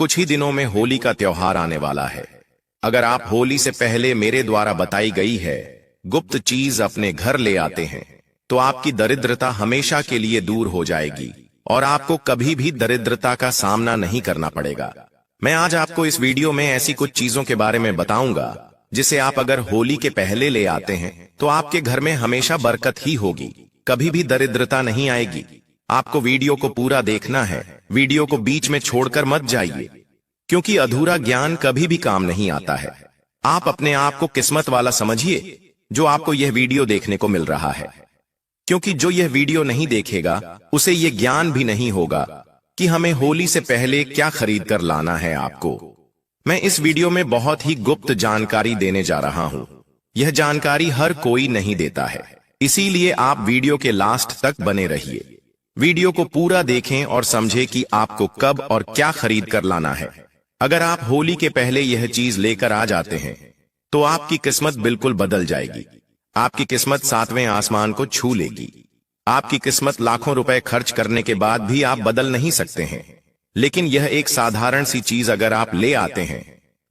कुछ ही दिनों में होली का त्योहार आने वाला है। अगर आप होली से पहले मेरे द्वारा बताई गई है गुप्त चीज अपने घर ले आते हैं तो आपकी दरिद्रता हमेशा के लिए दूर हो जाएगी और आपको कभी भी दरिद्रता का सामना नहीं करना पड़ेगा। मैं आज आपको इस वीडियो में ऐसी कुछ चीजों के बारे में बताऊंगा जिसे आप अगर होली के पहले ले आते हैं तो आपके घर में हमेशा बरकत ही होगी, कभी भी दरिद्रता नहीं आएगी। आपको वीडियो को पूरा देखना है, वीडियो को बीच में छोड़कर मत जाइए, क्योंकि अधूरा ज्ञान कभी भी काम नहीं आता है। आप अपने आप को किस्मत वाला समझिए जो आपको यह वीडियो देखने को मिल रहा है, क्योंकि जो यह वीडियो नहीं देखेगा उसे यह ज्ञान भी नहीं होगा कि हमें होली से पहले क्या खरीद कर लाना है। आपको मैं इस वीडियो में बहुत ही गुप्त जानकारी देने जा रहा हूं। यह जानकारी हर कोई नहीं देता है, इसीलिए आप वीडियो के लास्ट तक बने रहिए। वीडियो को पूरा देखें और समझें कि आपको कब और क्या खरीद कर लाना है। अगर आप होली के पहले यह चीज लेकर आ जाते हैं तो आपकी किस्मत बिल्कुल बदल जाएगी। आपकी किस्मत सातवें आसमान को छू लेगी। आपकी किस्मत लाखों रुपए खर्च करने के बाद भी आप बदल नहीं सकते हैं, लेकिन यह एक साधारण सी चीज अगर आप ले आते हैं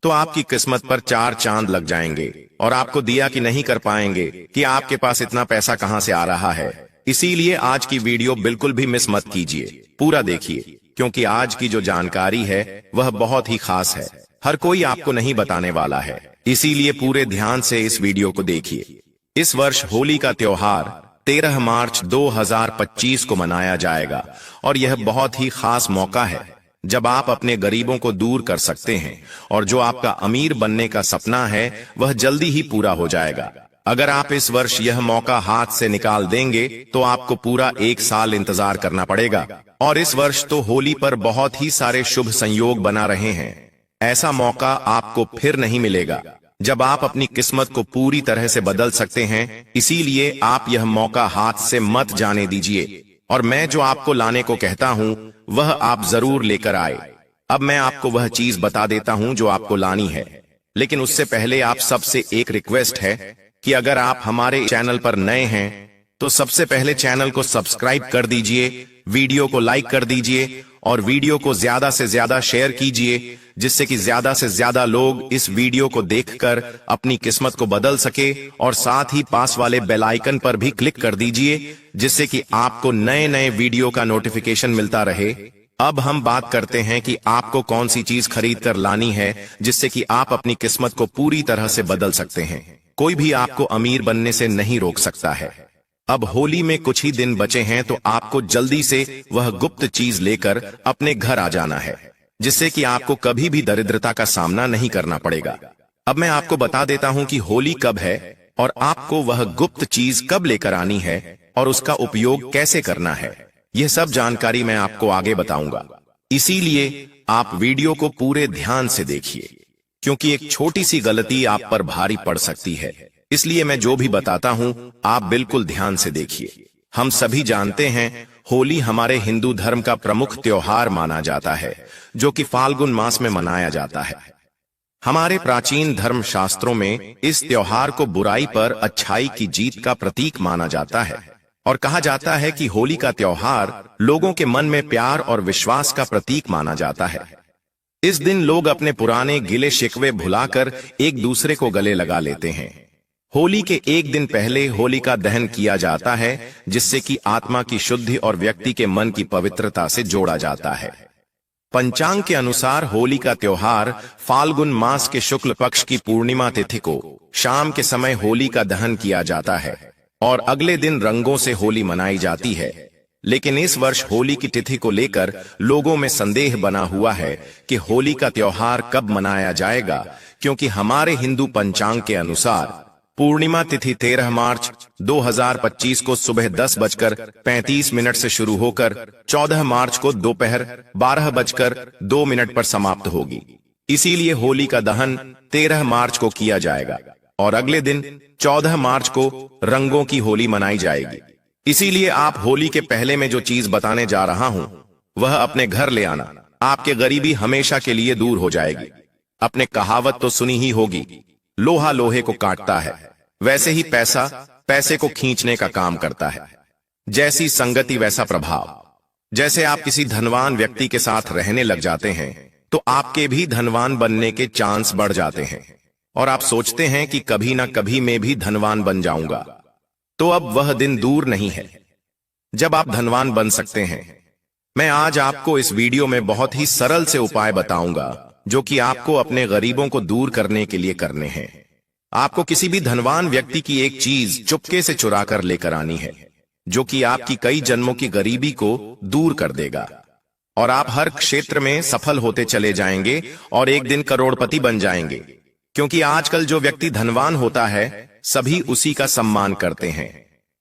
तो आपकी किस्मत पर 4 चांद लग जाएंगे और आपको दिया कि नहीं कर पाएंगे कि आपके पास इतना पैसा कहां से आ रहा है। इसीलिए आज की वीडियो बिल्कुल भी मिस मत कीजिए, पूरा देखिए, क्योंकि आज की जो जानकारी है वह बहुत ही खास है। हर कोई आपको नहीं बताने वाला है, इसीलिए पूरे ध्यान से इस वीडियो को देखिए। इस वर्ष होली का त्योहार 13 मार्च 2025 को मनाया जाएगा और यह बहुत ही खास मौका है जब आप अपने गरीबों को दूर कर सकते हैं और जो आपका अमीर बनने का सपना है वह जल्दी ही पूरा हो जाएगा। अगर आप इस वर्ष यह मौका हाथ से निकाल देंगे तो आपको पूरा 1 साल इंतजार करना पड़ेगा। और इस वर्ष तो होली पर बहुत ही सारे शुभ संयोग बना रहे हैं। ऐसा मौका आपको फिर नहीं मिलेगा जब आप अपनी किस्मत को पूरी तरह से बदल सकते हैं। इसीलिए आप यह मौका हाथ से मत जाने दीजिए और मैं जो आपको लाने को कहता हूं वह आप जरूर लेकर आए। अब मैं आपको वह चीज बता देता हूं जो आपको लानी है, लेकिन उससे पहले आप सबसे एक रिक्वेस्ट है कि अगर आप हमारे चैनल पर नए हैं तो सबसे पहले चैनल को सब्सक्राइब कर दीजिए, वीडियो को लाइक कर दीजिए और वीडियो को ज्यादा से ज्यादा शेयर कीजिए, जिससे कि ज्यादा से ज्यादा लोग इस वीडियो को देखकर अपनी किस्मत को बदल सके। और साथ ही पास वाले बेल आइकन पर भी क्लिक कर दीजिए, जिससे कि आपको नए नए वीडियो का नोटिफिकेशन मिलता रहे। अब हम बात करते हैं कि आपको कौन सी चीज खरीद कर लानी है जिससे कि आप अपनी किस्मत को पूरी तरह से बदल सकते हैं। कोई भी आपको अमीर बनने से नहीं रोक सकता है। अब होली में कुछ ही दिन बचे हैं तो आपको जल्दी से वह गुप्त चीज लेकर अपने घर आ जाना है, जिससे कि आपको कभी भी दरिद्रता का सामना नहीं करना पड़ेगा। अब मैं आपको बता देता हूं कि होली कब है और आपको वह गुप्त चीज कब लेकर आनी है और उसका उपयोग कैसे करना है। यह सब जानकारी मैं आपको आगे बताऊंगा, इसीलिए आप वीडियो को पूरे ध्यान से देखिए, क्योंकि एक छोटी सी गलती आप पर भारी पड़ सकती है। इसलिए मैं जो भी बताता हूं आप बिल्कुल ध्यान से देखिए। हम सभी जानते हैं होली हमारे हिंदू धर्म का प्रमुख त्योहार माना जाता है, जो कि फाल्गुन मास में मनाया जाता है। हमारे प्राचीन धर्म शास्त्रों में इस त्योहार को बुराई पर अच्छाई की जीत का प्रतीक माना जाता है और कहा जाता है कि होली का त्योहार लोगों के मन में प्यार और विश्वास का प्रतीक माना जाता है। इस दिन लोग अपने पुराने गिले शिकवे भुलाकर एक दूसरे को गले लगा लेते हैं। होली के एक दिन पहले होलिका दहन किया जाता है, जिससे कि आत्मा की शुद्धि और व्यक्ति के मन की पवित्रता से जोड़ा जाता है। पंचांग के अनुसार होली का त्योहार फाल्गुन मास के शुक्ल पक्ष की पूर्णिमा तिथि को शाम के समय होली का दहन किया जाता है और अगले दिन रंगों से होली मनाई जाती है। लेकिन इस वर्ष होली की तिथि को लेकर लोगों में संदेह बना हुआ है कि होली का त्योहार कब मनाया जाएगा, क्योंकि हमारे हिंदू पंचांग के अनुसार पूर्णिमा तिथि 13 मार्च 2025 को सुबह 10:35 से शुरू होकर 14 मार्च को दोपहर 12:02 पर समाप्त होगी। इसीलिए होली का दहन 13 मार्च को किया जाएगा और अगले दिन 14 मार्च को रंगों की होली मनाई जाएगी। इसीलिए आप होली के पहले में जो चीज बताने जा रहा हूं वह अपने घर ले आना। आपके गरीबी हमेशा के लिए दूर हो जाएगी। अपने कहावत तो सुनी ही होगी, लोहा लोहे को काटता है, वैसे ही पैसा पैसे को खींचने का काम करता है। जैसी संगति वैसा प्रभाव। जैसे आप किसी धनवान व्यक्ति के साथ रहने लग जाते हैं तो आपके भी धनवान बनने के चांस बढ़ जाते हैं और आप सोचते हैं कि कभी ना कभी मैं भी धनवान बन जाऊंगा। तो अब वह दिन दूर नहीं है जब आप धनवान बन सकते हैं। मैं आज आपको इस वीडियो में बहुत ही सरल से उपाय बताऊंगा जो कि आपको अपने गरीबों को दूर करने के लिए करने हैं। आपको किसी भी धनवान व्यक्ति की एक चीज चुपके से चुरा कर लेकर आनी है जो कि आपकी कई जन्मों की गरीबी को दूर कर देगा और आप हर क्षेत्र में सफल होते चले जाएंगे और एक दिन करोड़पति बन जाएंगे। क्योंकि आजकल जो व्यक्ति धनवान होता है सभी उसी का सम्मान करते हैं।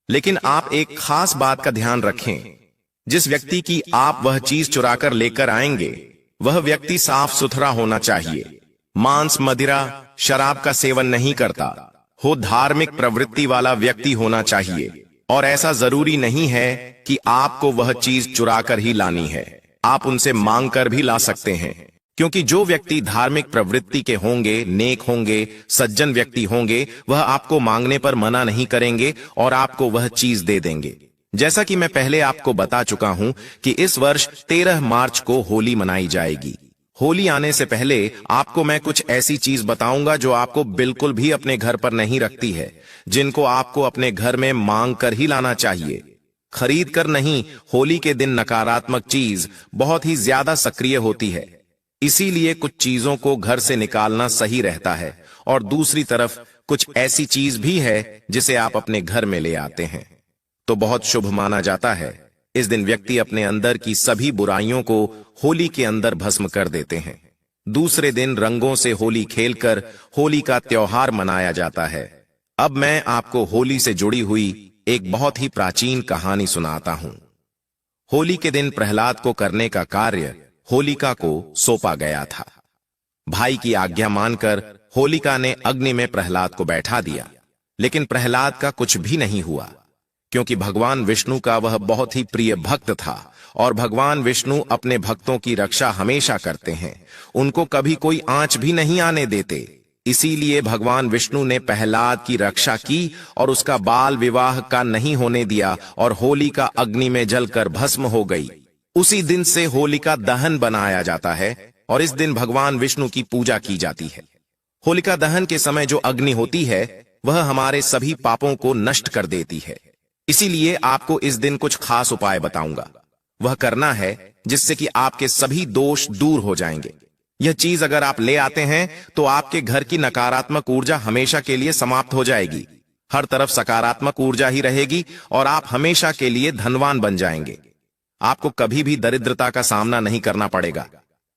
लेकिन आप एक खास बात का ध्यान रखें, जिस व्यक्ति की आप वह चीज चुरा कर लेकर आएंगे वह व्यक्ति साफ सुथरा होना चाहिए, मांस मदिरा शराब का सेवन नहीं करता हो, धार्मिक प्रवृत्ति वाला व्यक्ति होना चाहिए। और ऐसा जरूरी नहीं है कि आपको वह चीज चुरा कर ही लानी है, आप उनसे मांग कर भी ला सकते हैं। क्योंकि जो व्यक्ति धार्मिक प्रवृत्ति के होंगे, नेक होंगे, सज्जन व्यक्ति होंगे, वह आपको मांगने पर मना नहीं करेंगे और आपको वह चीज दे देंगे। जैसा कि मैं पहले आपको बता चुका हूं कि इस वर्ष 13 मार्च को होली मनाई जाएगी। होली आने से पहले आपको मैं कुछ ऐसी चीज बताऊंगा जो आपको बिल्कुल भी अपने घर पर नहीं रखती है, जिनको आपको अपने घर में मांग कर ही लाना चाहिए, खरीद कर नहीं। होली के दिन नकारात्मक चीज बहुत ही ज्यादा सक्रिय होती है, इसीलिए कुछ चीजों को घर से निकालना सही रहता है। और दूसरी तरफ कुछ ऐसी चीज भी है जिसे आप अपने घर में ले आते हैं तो बहुत शुभ माना जाता है। इस दिन व्यक्ति अपने अंदर की सभी बुराइयों को होली के अंदर भस्म कर देते हैं। दूसरे दिन रंगों से होली खेलकर होली का त्योहार मनाया जाता है। अब मैं आपको होली से जुड़ी हुई एक बहुत ही प्राचीन कहानी सुनाता हूं। होली के दिन प्रहलाद को करने का कार्य होलिका को सौंपा गया था। भाई की आज्ञा मानकर होलिका ने अग्नि में प्रहलाद को बैठा दिया, लेकिन प्रहलाद का कुछ भी नहीं हुआ, क्योंकि भगवान विष्णु का वह बहुत ही प्रिय भक्त था और भगवान विष्णु अपने भक्तों की रक्षा हमेशा करते हैं, उनको कभी कोई आंच भी नहीं आने देते। इसीलिए भगवान विष्णु ने प्रहलाद की रक्षा की और उसका बाल विवाह का नहीं होने दिया और होलिका अग्नि में जलकर भस्म हो गई। उसी दिन से होलिका दहन बनाया जाता है और इस दिन भगवान विष्णु की पूजा की जाती है। होलिका दहन के समय जो अग्नि होती है वह हमारे सभी पापों को नष्ट कर देती है। इसीलिए आपको इस दिन कुछ खास उपाय बताऊंगा, वह करना है जिससे कि आपके सभी दोष दूर हो जाएंगे। यह चीज अगर आप ले आते हैं तो आपके घर की नकारात्मक ऊर्जा हमेशा के लिए समाप्त हो जाएगी, हर तरफ सकारात्मक ऊर्जा ही रहेगी और आप हमेशा के लिए धनवान बन जाएंगे। आपको कभी भी दरिद्रता का सामना नहीं करना पड़ेगा।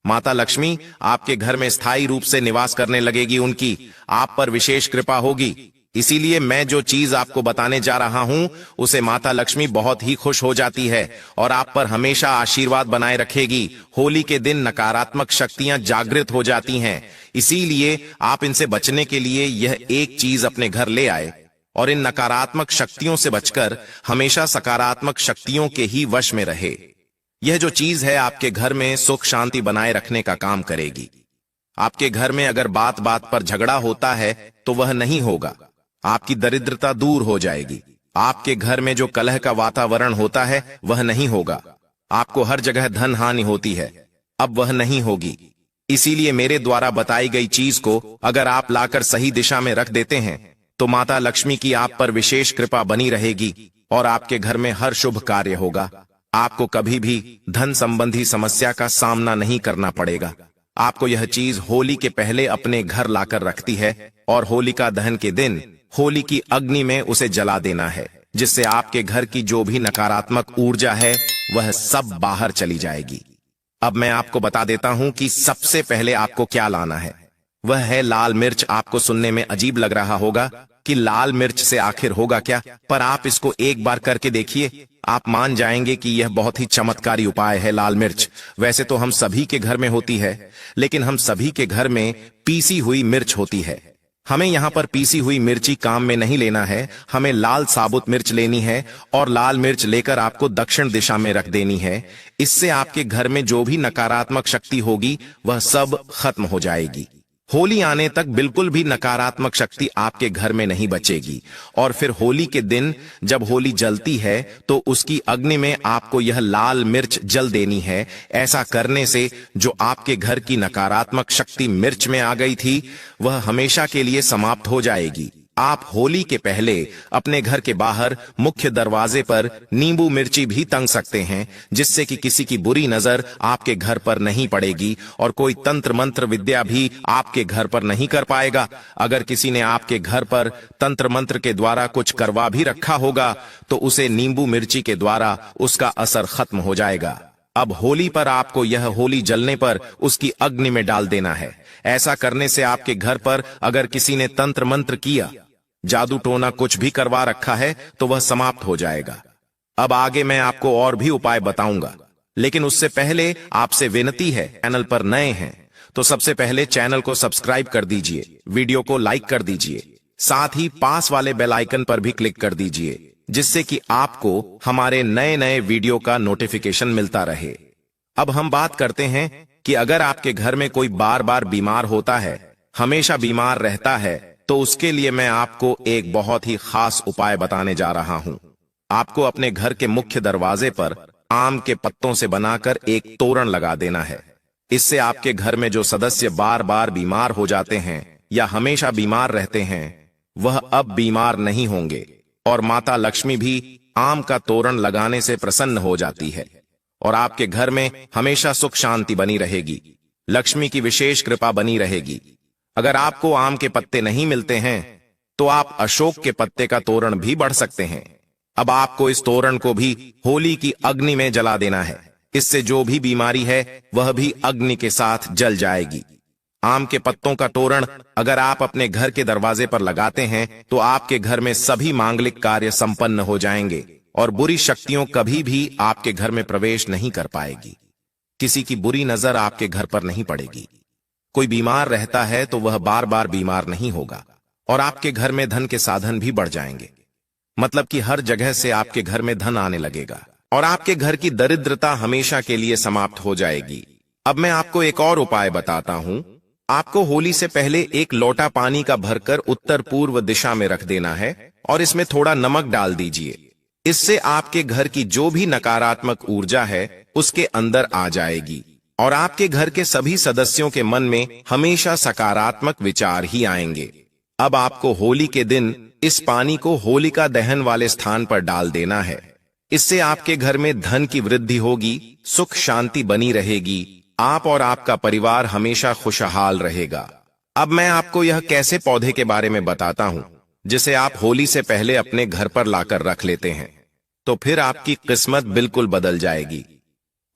माता लक्ष्मी आपके घर में स्थायी रूप से निवास करने लगेगी, उनकी आप पर विशेष कृपा होगी। इसीलिए मैं जो चीज आपको बताने जा रहा हूं उसे माता लक्ष्मी बहुत ही खुश हो जाती है और आप पर हमेशा आशीर्वाद बनाए रखेगी। होली के दिन नकारात्मक शक्तियां जागृत हो जाती हैं, इसीलिए आप इनसे बचने के लिए यह एक चीज अपने घर ले आए और इन नकारात्मक शक्तियों से बचकर हमेशा सकारात्मक शक्तियों के ही वश में रहे। यह जो चीज है आपके घर में सुख शांति बनाए रखने का काम करेगी। आपके घर में अगर बात बात पर झगड़ा होता है तो वह नहीं होगा, आपकी दरिद्रता दूर हो जाएगी। आपके घर में जो कलह का वातावरण होता है वह नहीं होगा, आपको हर जगह धन हानि होती है, अब वह नहीं होगी। इसीलिए मेरे द्वारा बताई गई चीज को अगर आप लाकर सही दिशा में रख देते हैं तो माता लक्ष्मी की आप पर विशेष कृपा बनी रहेगी और आपके घर में हर शुभ कार्य होगा। आपको कभी भी धन संबंधी समस्या का सामना नहीं करना पड़ेगा। आपको यह चीज होली के पहले अपने घर लाकर रखती है और होलिका दहन के दिन होली की अग्नि में उसे जला देना है, जिससे आपके घर की जो भी नकारात्मक ऊर्जा है वह सब बाहर चली जाएगी। अब मैं आपको बता देता हूं कि सबसे पहले आपको क्या लाना है, वह है लाल मिर्च। आपको सुनने में अजीब लग रहा होगा कि लाल मिर्च से आखिर होगा क्या, पर आप इसको एक बार करके देखिए, आप मान जाएंगे कि यह बहुत ही चमत्कारी उपाय है। लाल मिर्च वैसे तो हम सभी के घर में होती है, लेकिन हम सभी के घर में पीसी हुई मिर्च होती है। हमें यहाँ पर पीसी हुई मिर्ची काम में नहीं लेना है, हमें लाल साबुत मिर्च लेनी है और लाल मिर्च लेकर आपको दक्षिण दिशा में रख देनी है। इससे आपके घर में जो भी नकारात्मक शक्ति होगी वह सब खत्म हो जाएगी। होली आने तक बिल्कुल भी नकारात्मक शक्ति आपके घर में नहीं बचेगी। और फिर होली के दिन जब होली जलती है तो उसकी अग्नि में आपको यह लाल मिर्च जल देनी है। ऐसा करने से जो आपके घर की नकारात्मक शक्ति मिर्च में आ गई थी वह हमेशा के लिए समाप्त हो जाएगी। आप होली के पहले अपने घर के बाहर मुख्य दरवाजे पर नींबू मिर्ची भी टंग सकते हैं, जिससे कि किसी की बुरी नजर आपके घर पर नहीं पड़ेगी और कोई तंत्र मंत्र विद्या भी आपके घर पर नहीं कर पाएगा। अगर किसी ने आपके घर पर तंत्र मंत्र के द्वारा कुछ करवा भी रखा होगा तो उसे नींबू मिर्ची के द्वारा उसका असर खत्म हो जाएगा। अब होली पर आपको यह होली जलने पर उसकी अग्नि में डाल देना है। ऐसा करने से आपके घर पर अगर किसी ने तंत्र मंत्र किया, जादू टोना कुछ भी करवा रखा है तो वह समाप्त हो जाएगा। अब आगे मैं आपको और भी उपाय बताऊंगा, लेकिन उससे पहले आपसे विनती है, चैनल पर नए हैं तो सबसे पहले चैनल को सब्सक्राइब कर दीजिए, वीडियो को लाइक कर दीजिए, साथ ही पास वाले बेल आइकन पर भी क्लिक कर दीजिए, जिससे कि आपको हमारे नए नए वीडियो का नोटिफिकेशन मिलता रहे। अब हम बात करते हैं कि अगर आपके घर में कोई बार बार बीमार होता है, हमेशा बीमार रहता है, तो उसके लिए मैं आपको एक बहुत ही खास उपाय बताने जा रहा हूं। आपको अपने घर के मुख्य दरवाजे पर आम के पत्तों से बनाकर एक तोरण लगा देना है। इससे आपके घर में जो सदस्य बार बार बीमार हो जाते हैं या हमेशा बीमार रहते हैं वह अब बीमार नहीं होंगे और माता लक्ष्मी भी आम का तोरण लगाने से प्रसन्न हो जाती है और आपके घर में हमेशा सुख शांति बनी रहेगी, लक्ष्मी की विशेष कृपा बनी रहेगी। अगर आपको आम के पत्ते नहीं मिलते हैं तो आप अशोक के पत्ते का तोरण भी बढ़ सकते हैं। अब आपको इस तोरण को भी होली की अग्नि में जला देना है। इससे जो भी बीमारी है वह भी अग्नि के साथ जल जाएगी। आम के पत्तों का तोरण अगर आप अपने घर के दरवाजे पर लगाते हैं तो आपके घर में सभी मांगलिक कार्य संपन्न हो जाएंगे और बुरी शक्तियों कभी भी आपके घर में प्रवेश नहीं कर पाएगी। किसी की बुरी नजर आपके घर पर नहीं पड़ेगी। कोई बीमार रहता है तो वह बार बार बीमार नहीं होगा और आपके घर में धन के साधन भी बढ़ जाएंगे। मतलब कि हर जगह से आपके घर में धन आने लगेगा और आपके घर की दरिद्रता हमेशा के लिए समाप्त हो जाएगी। अब मैं आपको एक और उपाय बताता हूं। आपको होली से पहले एक लोटा पानी का भरकर उत्तर पूर्व दिशा में रख देना है और इसमें थोड़ा नमक डाल दीजिए। इससे आपके घर की जो भी नकारात्मक ऊर्जा है उसके अंदर आ जाएगी और आपके घर के सभी सदस्यों के मन में हमेशा सकारात्मक विचार ही आएंगे। अब आपको होली के दिन इस पानी को होलिका दहन वाले स्थान पर डाल देना है। इससे आपके घर में धन की वृद्धि होगी, सुख शांति बनी रहेगी, आप और आपका परिवार हमेशा खुशहाल रहेगा। अब मैं आपको यह कैसे पौधे के बारे में बताता हूं जिसे आप होली से पहले अपने घर पर लाकर रख लेते हैं, तो फिर आपकी किस्मत बिल्कुल बदल जाएगी।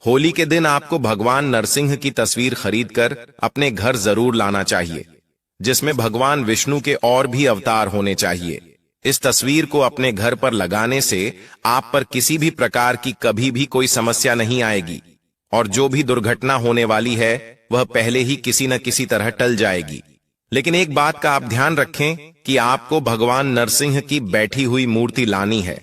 होली के दिन आपको भगवान नरसिंह की तस्वीर खरीदकर अपने घर जरूर लाना चाहिए, जिसमें भगवान विष्णु के और भी अवतार होने चाहिए। इस तस्वीर को अपने घर पर लगाने से आप पर किसी भी प्रकार की कभी भी कोई समस्या नहीं आएगी और जो भी दुर्घटना होने वाली है वह पहले ही किसी न किसी तरह टल जाएगी। लेकिन एक बात का आप ध्यान रखें कि आपको भगवान नरसिंह की बैठी हुई मूर्ति लानी है।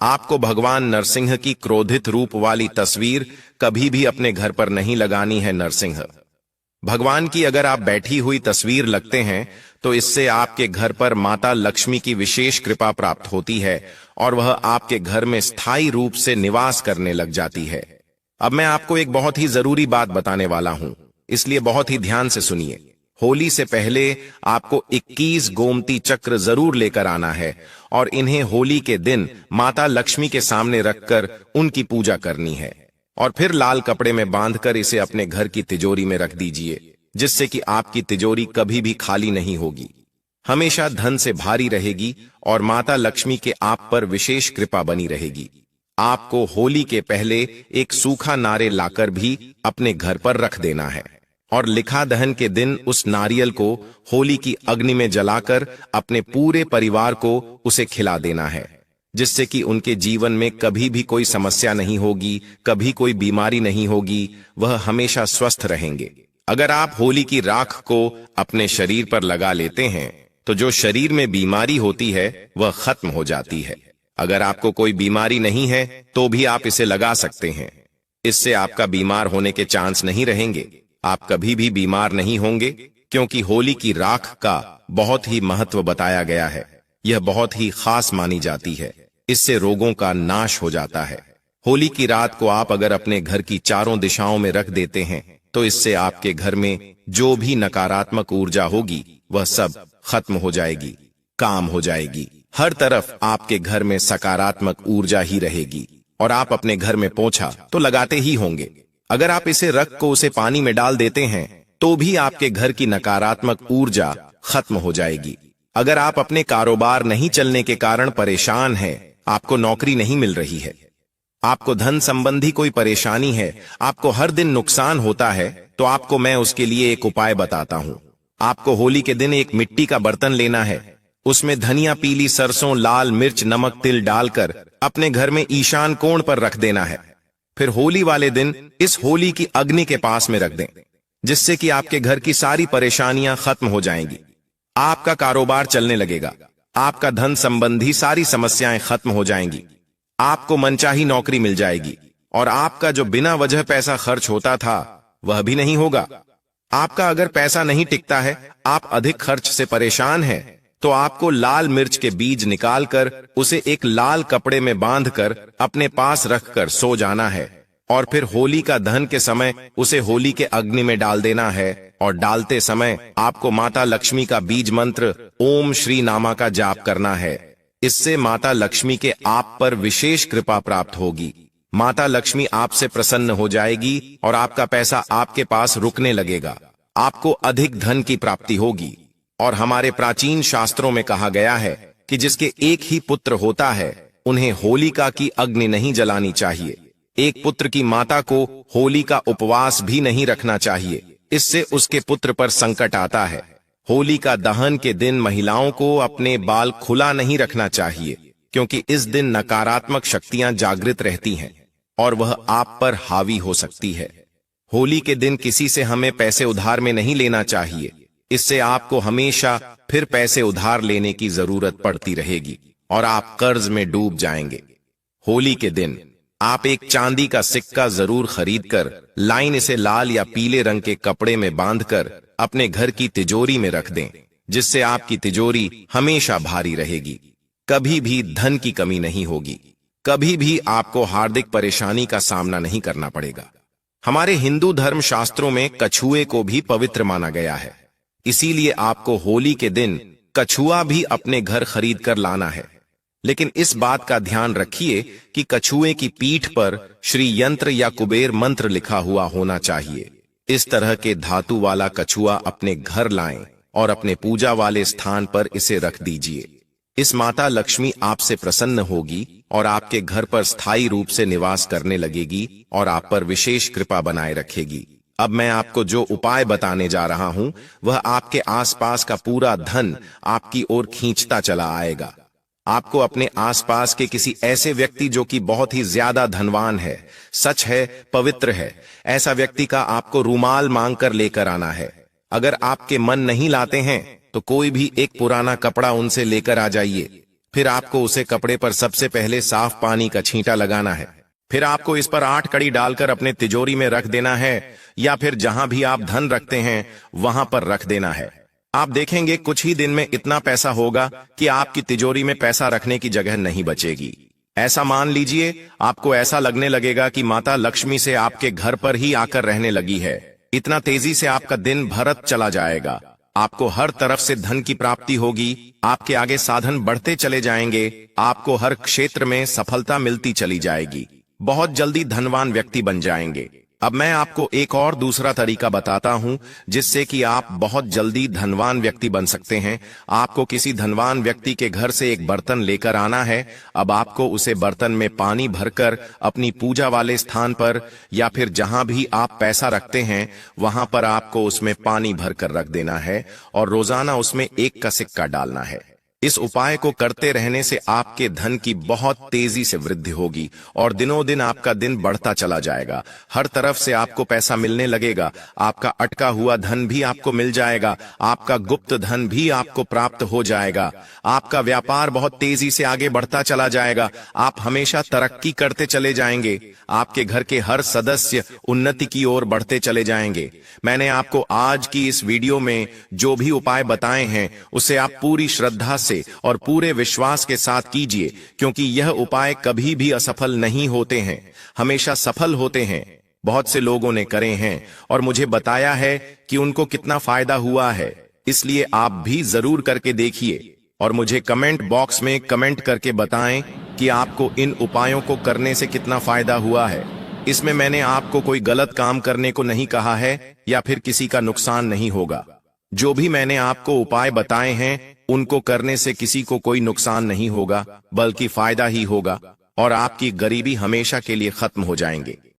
आपको भगवान नरसिंह की क्रोधित रूप वाली तस्वीर कभी भी अपने घर पर नहीं लगानी है। नरसिंह भगवान की अगर आप बैठी हुई तस्वीर लगते हैं तो इससे आपके घर पर माता लक्ष्मी की विशेष कृपा प्राप्त होती है और वह आपके घर में स्थायी रूप से निवास करने लग जाती है। अब मैं आपको एक बहुत ही जरूरी बात बताने वाला हूं, इसलिए बहुत ही ध्यान से सुनिए। होली से पहले आपको 21 गोमती चक्र जरूर लेकर आना है और इन्हें होली के दिन माता लक्ष्मी के सामने रखकर उनकी पूजा करनी है और फिर लाल कपड़े में बांधकर इसे अपने घर की तिजोरी में रख दीजिए, जिससे कि आपकी तिजोरी कभी भी खाली नहीं होगी, हमेशा धन से भारी रहेगी और माता लक्ष्मी के आप पर विशेष कृपा बनी रहेगी। आपको होली के पहले एक सूखा नारियल लाकर भी अपने घर पर रख देना है और लिखा दहन के दिन उस नारियल को होली की अग्नि में जलाकर अपने पूरे परिवार को उसे खिला देना है, जिससे कि उनके जीवन में कभी भी कोई समस्या नहीं होगी, कभी कोई बीमारी नहीं होगी, वह हमेशा स्वस्थ रहेंगे। अगर आप होली की राख को अपने शरीर पर लगा लेते हैं तो जो शरीर में बीमारी होती है वह खत्म हो जाती है। अगर आपको कोई बीमारी नहीं है तो भी आप इसे लगा सकते हैं। इससे आपका बीमार होने के चांस नहीं रहेंगे, आप कभी भी बीमार नहीं होंगे, क्योंकि होली की राख का बहुत ही महत्व बताया गया है। यह बहुत ही खास मानी जाती है। इससे रोगों का नाश हो जाता है। होली की रात को आप अगर अपने घर की चारों दिशाओं में रख देते हैं तो इससे आपके घर में जो भी नकारात्मक ऊर्जा होगी वह सब खत्म हो जाएगी, काम हो जाएगी। हर तरफ आपके घर में सकारात्मक ऊर्जा ही रहेगी। और आप अपने घर में पोछा तो लगाते ही होंगे। अगर आप इसे रख को उसे पानी में डाल देते हैं तो भी आपके घर की नकारात्मक ऊर्जा खत्म हो जाएगी। अगर आप अपने कारोबार नहीं चलने के कारण परेशान हैं, आपको नौकरी नहीं मिल रही है, आपको धन संबंधी कोई परेशानी है, आपको हर दिन नुकसान होता है, तो आपको मैं उसके लिए एक उपाय बताता हूं। आपको होली के दिन एक मिट्टी का बर्तन लेना है। उसमें धनिया, पीली सरसों, लाल मिर्च, नमक, तिल डालकर अपने घर में ईशान कोण पर रख देना है। फिर होली वाले दिन इस होली की अग्नि के पास में रख दें, जिससे कि आपके घर की सारी परेशानियां खत्म हो जाएंगी। आपका कारोबार चलने लगेगा, आपका धन संबंधी सारी समस्याएं खत्म हो जाएंगी, आपको मनचाही नौकरी मिल जाएगी और आपका जो बिना वजह पैसा खर्च होता था वह भी नहीं होगा। आपका अगर पैसा नहीं टिकता है, आप अधिक खर्च से परेशान हैं, तो आपको लाल मिर्च के बीज निकालकर उसे एक लाल कपड़े में बांधकर अपने पास रखकर सो जाना है और फिर होली का दहन के समय उसे होली के अग्नि में डाल देना है। और डालते समय आपको माता लक्ष्मी का बीज मंत्र ओम श्री नामा का जाप करना है। इससे माता लक्ष्मी के आप पर विशेष कृपा प्राप्त होगी। माता लक्ष्मी आपसे प्रसन्न हो जाएगी और आपका पैसा आपके पास रुकने लगेगा। आपको अधिक धन की प्राप्ति होगी। और हमारे प्राचीन शास्त्रों में कहा गया है कि जिसके एक ही पुत्र होता है उन्हें होलिका की अग्नि नहीं जलानी चाहिए। एक पुत्र की माता को होली का उपवास भी नहीं रखना चाहिए, इससे उसके पुत्र पर संकट आता है। होली का दहन के दिन महिलाओं को अपने बाल खुला नहीं रखना चाहिए, क्योंकि इस दिन नकारात्मक शक्तियां जागृत रहती हैं और वह आप पर हावी हो सकती है। होली के दिन किसी से हमें पैसे उधार में नहीं लेना चाहिए, इससे आपको हमेशा फिर पैसे उधार लेने की जरूरत पड़ती रहेगी और आप कर्ज में डूब जाएंगे। होली के दिन आप एक चांदी का सिक्का जरूर खरीदकर लाइन इसे लाल या पीले रंग के कपड़े में बांधकर अपने घर की तिजोरी में रख दें, जिससे आपकी तिजोरी हमेशा भारी रहेगी। कभी भी धन की कमी नहीं होगी, कभी भी आपको हार्दिक परेशानी का सामना नहीं करना पड़ेगा। हमारे हिंदू धर्म शास्त्रों में कछुए को भी पवित्र माना गया है, इसीलिए आपको होली के दिन कछुआ भी अपने घर खरीद कर लाना है। लेकिन इस बात का ध्यान रखिए कि कछुए की पीठ पर श्री यंत्र या कुबेर मंत्र लिखा हुआ होना चाहिए। इस तरह के धातु वाला कछुआ अपने घर लाएं और अपने पूजा वाले स्थान पर इसे रख दीजिए। इस माता लक्ष्मी आपसे प्रसन्न होगी और आपके घर पर स्थायी रूप से निवास करने लगेगी और आप पर विशेष कृपा बनाए रखेगी। अब मैं आपको जो उपाय बताने जा रहा हूं वह आपके आसपास का पूरा धन आपकी ओर खींचता चला आएगा। आपको अपने आसपास के किसी ऐसे व्यक्ति जो कि बहुत ही ज्यादा धनवान है, सच है, पवित्र है, ऐसा व्यक्ति का आपको रूमाल मांग कर लेकर आना है। अगर आपके मन नहीं लाते हैं तो कोई भी एक पुराना कपड़ा उनसे लेकर आ जाइए। फिर आपको उसे कपड़े पर सबसे पहले साफ पानी का छींटा लगाना है। फिर आपको इस पर 8 कड़ी डालकर अपने तिजोरी में रख देना है, या फिर जहां भी आप धन रखते हैं वहां पर रख देना है। आप देखेंगे कुछ ही दिन में इतना पैसा होगा कि आपकी तिजोरी में पैसा रखने की जगह नहीं बचेगी। ऐसा मान लीजिए आपको ऐसा लगने लगेगा कि माता लक्ष्मी से आपके घर पर ही आकर रहने लगी है। इतना तेजी से आपका दिन भरत चला जाएगा। आपको हर तरफ से धन की प्राप्ति होगी, आपके आगे साधन बढ़ते चले जाएंगे, आपको हर क्षेत्र में सफलता मिलती चली जाएगी, बहुत जल्दी धनवान व्यक्ति बन जाएंगे। अब मैं आपको एक और दूसरा तरीका बताता हूं जिससे कि आप बहुत जल्दी धनवान व्यक्ति बन सकते हैं। आपको किसी धनवान व्यक्ति के घर से एक बर्तन लेकर आना है। अब आपको उसे बर्तन में पानी भरकर अपनी पूजा वाले स्थान पर या फिर जहां भी आप पैसा रखते हैं वहां पर आपको उसमें पानी भरकर रख देना है और रोजाना उसमें 1 का सिक्का डालना है। इस उपाय को करते रहने से आपके धन की बहुत तेजी से वृद्धि होगी और दिनों दिन आपका दिन बढ़ता चला जाएगा। हर तरफ से आपको पैसा मिलने लगेगा। आपका अटका हुआ धन भी आपको मिल जाएगा। आपका गुप्त धन भी आपको प्राप्त हो जाएगा। आपका व्यापार बहुत तेजी से आगे बढ़ता चला जाएगा। आप हमेशा तरक्की करते चले जाएंगे। आपके घर के हर सदस्य उन्नति की ओर बढ़ते चले जाएंगे। मैंने आपको आज की इस वीडियो में जो भी उपाय बताए हैं उसे आप पूरी श्रद्धा से और पूरे विश्वास के साथ कीजिए, क्योंकि यह उपाय कभी भी असफल नहीं होते हैं, हमेशा सफल होते हैं। बहुत से लोगों ने करे हैं और मुझे बताया है कि उनको कितना फायदा हुआ है। इसलिए आप भी जरूर करके देखिए और मुझे कमेंट बॉक्स में कमेंट करके बताएं कि आपको इन उपायों को करने से कितना फायदा हुआ है। इसमें मैंने आपको कोई गलत काम करने को नहीं कहा है या फिर किसी का नुकसान नहीं होगा। जो भी मैंने आपको उपाय बताए हैं उनको करने से किसी को कोई नुकसान नहीं होगा, बल्कि फायदा ही होगा और आपकी गरीबी हमेशा के लिए खत्म हो जाएंगे।